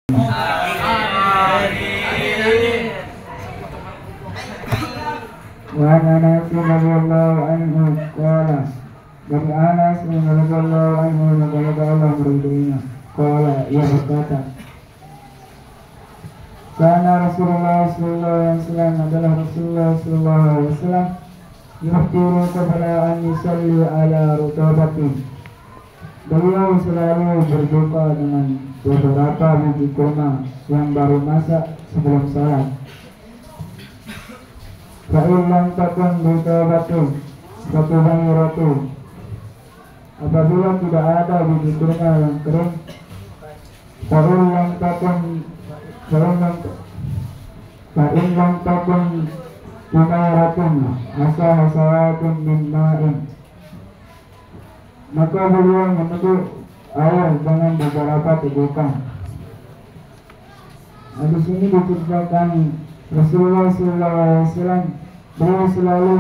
Wa Anas radhiyallahu anhu qala, dari Anas radhiyallahu anhu semoga Allah meridhoinya, qala, ia berkata, karena Rasulullah sallallahu alaihi wasallam adalah Rasulullah sallallahu alaihi wasallam yuhtiru qabla an yusalli ala rutabatin. Beliau selalu berbuka dengan beberapa biji kurma yang baru masak sebelum salat. Fa'in lam takun rutabatun fatubayratu. Apabila tidak ada biji kurma yang kering, fa'in lam takun tumayratun asawatun min ma'in, maka beliau meneguh air dengan beberapa tegukan. Hadis ini diceritakan Rasulullah SAW beliau selalu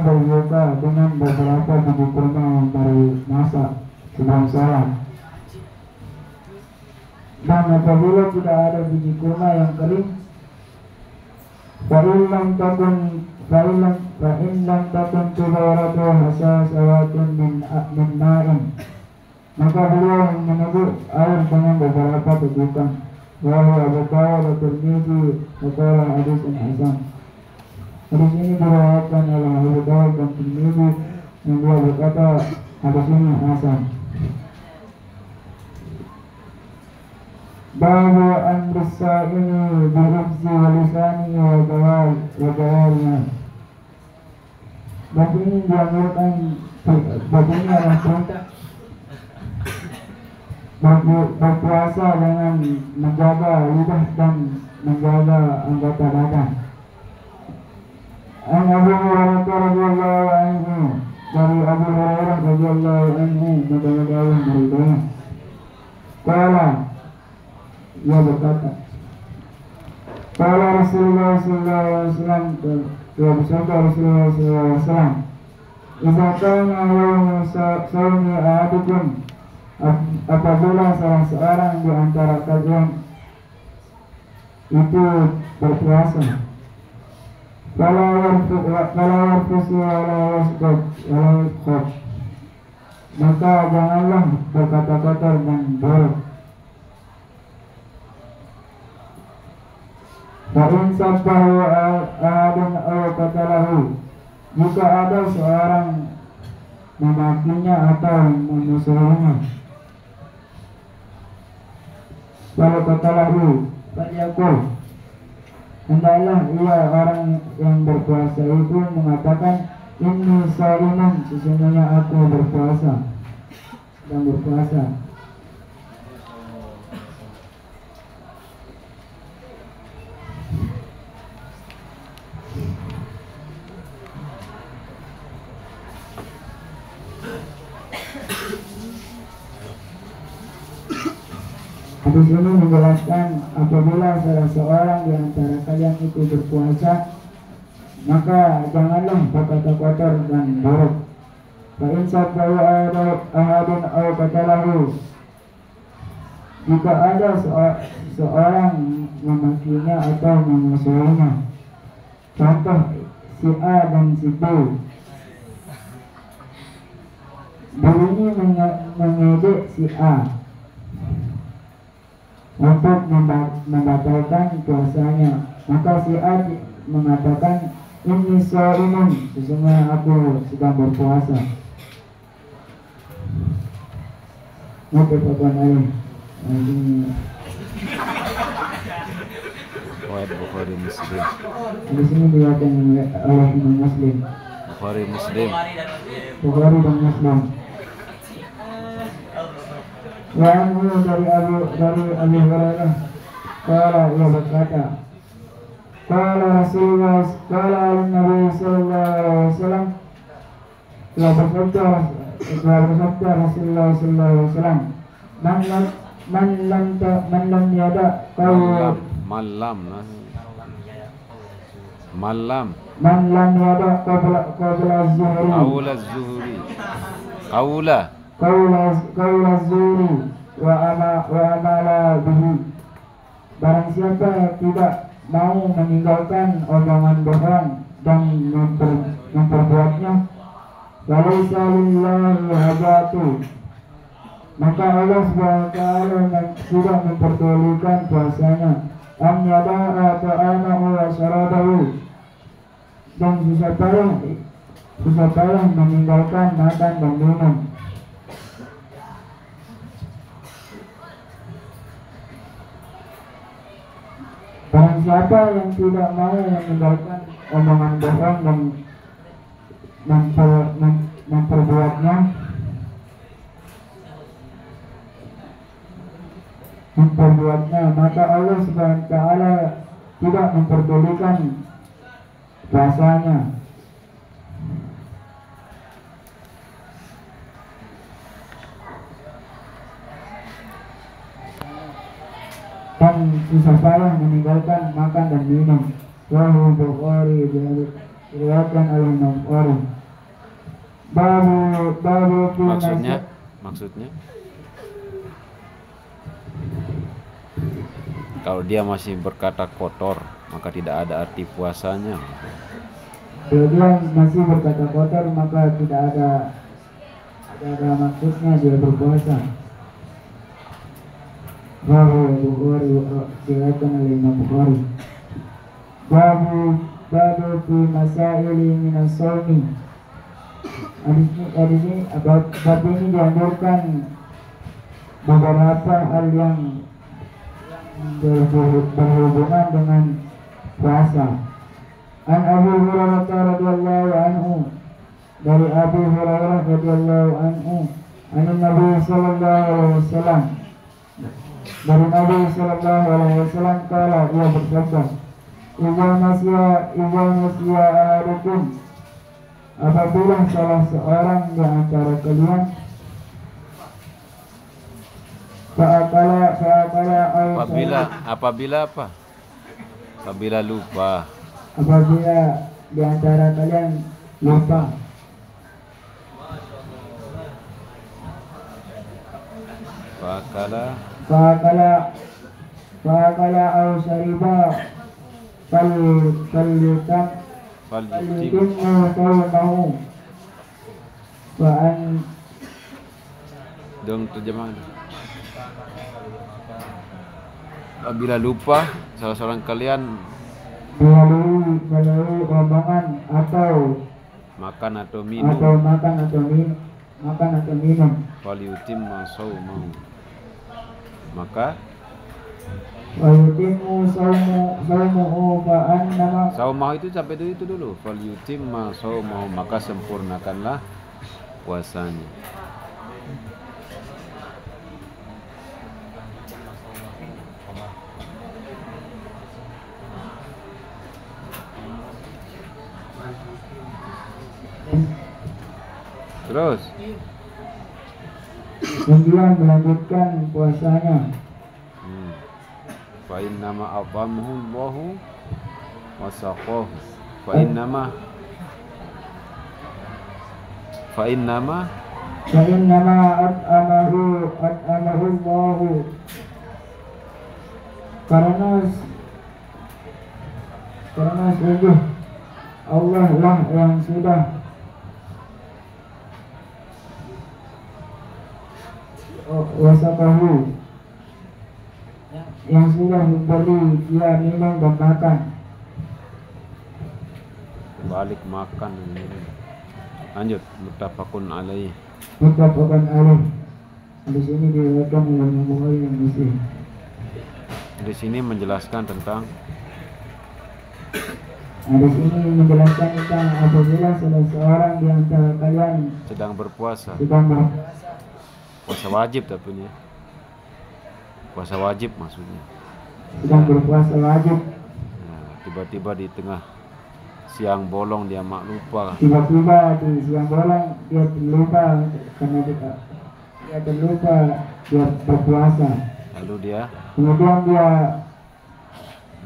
berbuka dengan beberapa biji kurma yang baru masak sebelum salat. Dan apabila tidak ada biji kurma yang kering, fa'in lam takun tubayratu hasasawatun min ma'in, maka beliau meneguh air dengan beberapa tegukan. Wahyu Abu Dawud At-Tirmidzi berkata hadis hasan. Hadis ini diriwayatkan oleh Abu Dawud dan Tirmidzi yang dia berkata hadis ini hasan. Bahawa amrus sa'ini bi-hifzi wa lisani wa gawalnya. Bab ini diambilkan, bab ini adalah perintah berpuasa dengan menjaga lidah dan menjaga anggota badan. An Abu Hurairah radhiyallahu anhu, dari Abu Hurairah radhiyallahu anhu semoga Allah meridhoinya, qala, ia berkata, qala Rasulullah sallallahu alaihi wasallam, ia bersabda Rasulullah sallallahu alaihi wasallam, idza kana yawmu sawmi ahadukum, apabila salah seorang di antara kalian itu berpuasa, kalau warfusi walau maka janganlah berkata kotor dan buruk. Fa'in sabbahu ahadun aw qatalahu, jika ada seorang memakinya atau memusuhinya, kalau qatalahu fa'yaqul, hendaklah ia orang yang berpuasa itu mengatakan, inni sha'imun, sesungguhnya aku berpuasa dan berpuasa. Hadis ini menjelaskan apabila salah seorang di antara kalian itu berpuasa, maka janganlah berkata kotor dan buruk. Fa'in sabbahu ahadun aw qatalahu, jika ada seorang memakinya atau memusuhinya, contoh si A dan si B, bunyi mengejek si A untuk membatalkan puasanya, maka si A mengatakan, inni sha'imun, sesungguhnya aku sedang berpuasa. Muttafaqun alaih. Bukhari Muslim. Di sini diriwayatkan oleh Imam Muslim. Bukhari Muslim. Bukhari dan Muslim. Wa anhu, dari Abu Hurairah, qala, ia berkata, qala Rasulullah, qala Nabi sallallahu alaihi wasallam, ia bersabda Rasulullah sallallahu alaihi wasallam, man lam yada qaul man lam yada qabla az-zuhri qaul az-zuhri wa amala bihi. Barang siapa yang tidak mau meninggalkan omongan bohong dan memperbuatnya, walaysa lillahi hajatu, maka Allah SWT sudah memperdulikan puasanya, am yada'a ta'amahu wa syarabahu, dan susah payah meninggalkan makan dan minum. Barang siapa yang tidak mau meninggalkan omongan bohong dan memperbuatnya, maka Allah SWT tidak memperdulikan puasanya. Dan susah payah meninggalkan makan dan minum. Wahyu Bukhari diriwayatkan oleh Imam Bukhari. Babu Maksudnya kalau dia masih berkata kotor, maka tidak ada arti puasanya. Kalau dia masih berkata kotor, maka tidak ada maksudnya dia berpuasa. Babu Bukhari diriwayatkan oleh Imam Bukhari. Babu fi masaili minas shaumi. Hadis ini bab ini dianjurkan beberapa hal yang berhubungan dengan puasa. An Abu Hurairah radhiyallahu anhu, dari Abu Hurairah radhiyallahu anhu, an Nabi sallallahu alaihi wasallam, dari Nabi sallallahu alaihi wasallam kala, ia bersabda, idza nasiya ahadukum, apabila salah seorang di antara kalian apabila lupa, apabila di antara kalian lupa, fakala au syariba falyutimmu sawmahu dong terjemahan. Apabila lupa salah seorang kalian melalui rombongan atau makan atau minum, falyutimmu sawmahu, maka saumah itu sampai itu dulu. Falyutimma saumahu, maka sempurnakanlah puasanya. Terus kemudian melanjutkan puasanya. Fa innama at'amahu Allahu wa saqahu. Fa innama at'amahu Allahu, karena sungguh Allah lah yang sudah wasaqahu, yang sudah memberi dia minum dan makan. Balik makan dan minum. Lanjut, muttafaqun alaih. Di sini diriwayatkan oleh Bukhari dan Muslim. Di sini menjelaskan tentang apabila salah seorang di antara kalian sedang berpuasa. Puasa wajib tapi ini. Puasa wajib maksudnya. Sedang berpuasa wajib. Nah, tiba-tiba di tengah siang bolong dia lupa. Tiba-tiba di siang bolong dia terlupa karena dia terlupa dia berpuasa. Lalu dia kemudian dia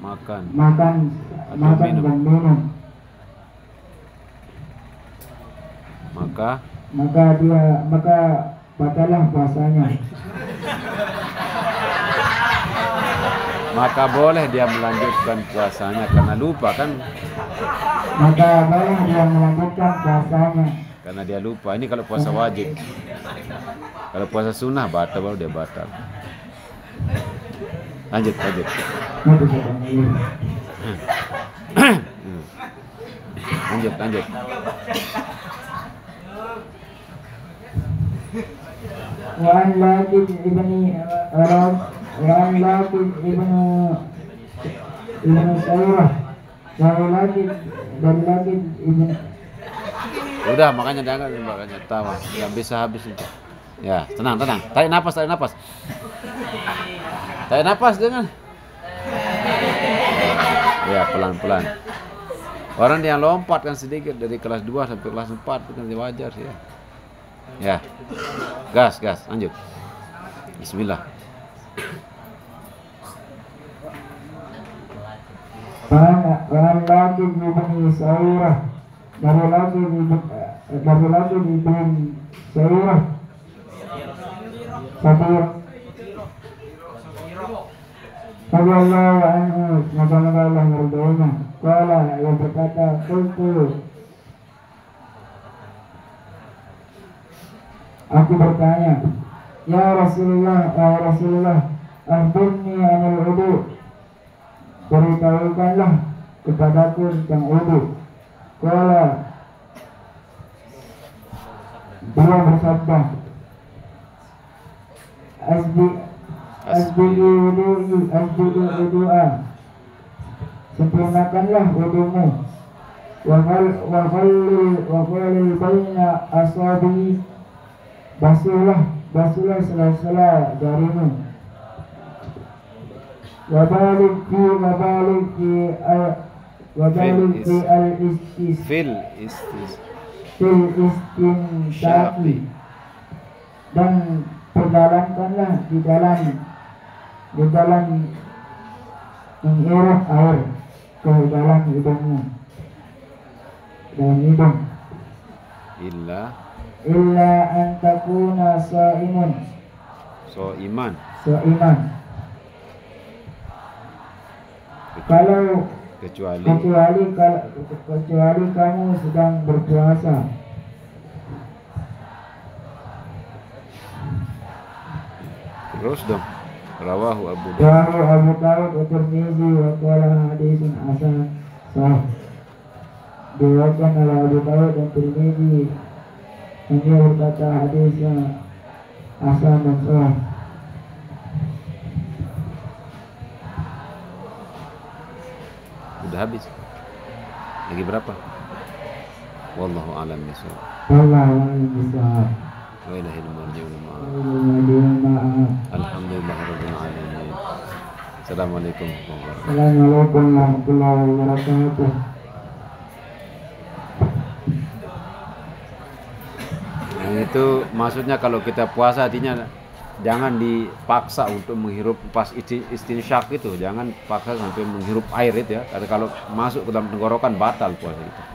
makan dan minum. batalah puasanya. Maka boleh dia melanjutkan puasanya karena lupa kan? Maka boleh dia melanjutkan puasanya Karena dia lupa. Ini kalau puasa wajib. Kalau puasa sunnah batal, baru dia batal. Lanjut. Lanjut. Wa'an Lakid ibni Arab Wa'an Lakid ibnu Sayrah Wa'an Lakid dan Lakid ibn. Udah makanya tawa. Nggak bisa habis itu. Ya, tenang. Tarik nafas. Tarik nafas dengan. Ya, pelan-pelan. Orang yang lompat kan sedikit dari kelas 2 sampai kelas 4 itu kan wajar sih ya. Ya. Gas, lanjut. Bismillah. Wa'an Lakid ibni Sayrah dari Lakid ibn Sayrah Radhiyallahu anhu, semoga Allah meridhoinya. Qala, yang berkata, qultu, aku bertanya, ya Rasulullah, akhbirni anil wudu, beritahukanlah kepadaku tentang wudu. Qala, beliau bersabda, asbiqi wudu'a, sempurnakanlah wudumu, wa khallil baina asabi, basuhlah sela-sela jarimu, wa balik fi al-istinsyaqi, dan perdalamkanlah di dalam mengirup air ke dalam hidungmu, dalam hidung. Illa an takuna sha'iman. Kalau kecuali kamu sedang berpuasa. Terus dong. Rawahu Abu Dawud wa Tirmidzi wa qala haditsun hasan sahih. Diriwayatkan oleh Abu Dawud dan Tirmidzi. Ini berkata hadisnya hasan dan sahih. Udah habis. Lagi berapa? Wallahu a'lam bishawab. Wa ilahil marji'ul ma'ab. Alhamdulillahirabbil alamin. Assalamualaikum warahmatullahi wabarakatuh. Nah, itu maksudnya kalau kita puasa artinya jangan dipaksa untuk menghirup pas istinsyak itu, jangan paksa sampai menghirup air itu ya. Karena kalau masuk ke dalam tenggorokan batal puasa itu.